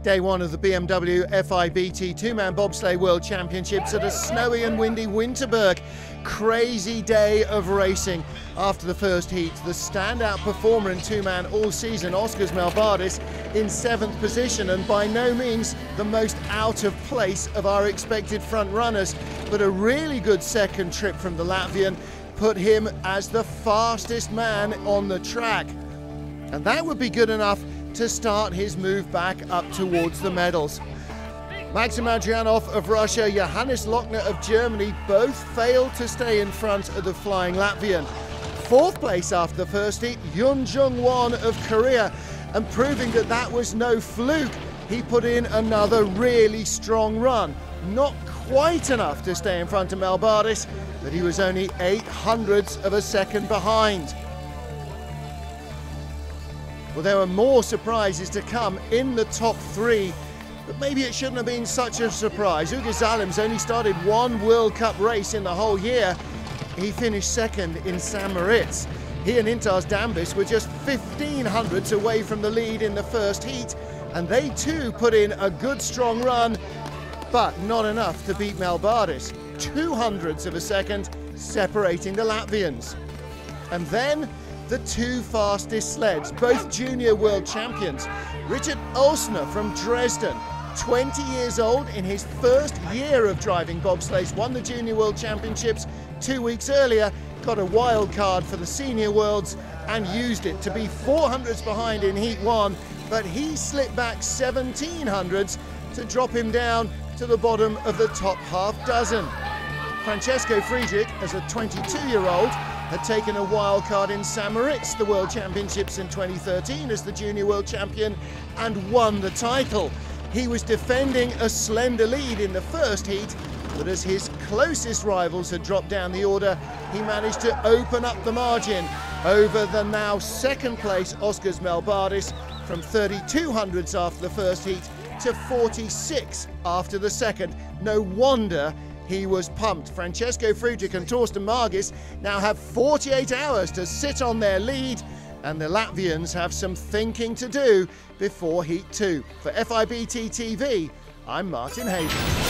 Day one of the BMW FIBT two-man bobsleigh World Championships at a snowy and windy Winterberg. Crazy day of racing. After the first heat, the standout performer in two-man all season, Oskars Melbardis, in 7th position, and by no means the most out of place of our expected front runners, but a really good second trip from the Latvian put him as the fastest man on the track. And that would be good enough to start his move back up towards the medals. Maxim Adrianov of Russia, Johannes Lochner of Germany both failed to stay in front of the flying Latvian. 4th place after the first heat, Yoon Jung-won of Korea, and proving that that was no fluke, he put in another really strong run. Not quite enough to stay in front of Melbardis, but he was only 0.08 of a second behind. Well, there were more surprises to come in the top 3, but maybe it shouldn't have been such a surprise. Ugis Zalims only started one World Cup race in the whole year. He finished 2nd in St. Moritz. He and Intars Dambis were just 0.15 away from the lead in the first heat, and they too put in a good strong run, but not enough to beat Melbardis. 0.02 of a second separating the Latvians. And then the two fastest sleds, both junior world champions. Richard Olsner from Dresden, 20 years old, in his first year of driving bobsleighs, won the junior world championships 2 weeks earlier, got a wild card for the senior worlds and used it to be 0.04 behind in heat 1, but he slipped back 0.17 to drop him down to the bottom of the top half dozen. Francesco Friedrich, as a 22-year-old, had taken a wild card in St. Moritz, the World Championships in 2013, as the junior world champion, and won the title. He was defending a slender lead in the first heat, but as his closest rivals had dropped down the order, he managed to open up the margin over the now second place Oskars Melbardis, from 0.32 after the first heat to 46 after the second. No wonder he was pumped. Francesco Friedrich and Thorsten Margis now have 48 hours to sit on their lead, and the Latvians have some thinking to do before Heat 2. For FIBT TV, I'm Martin Hayden.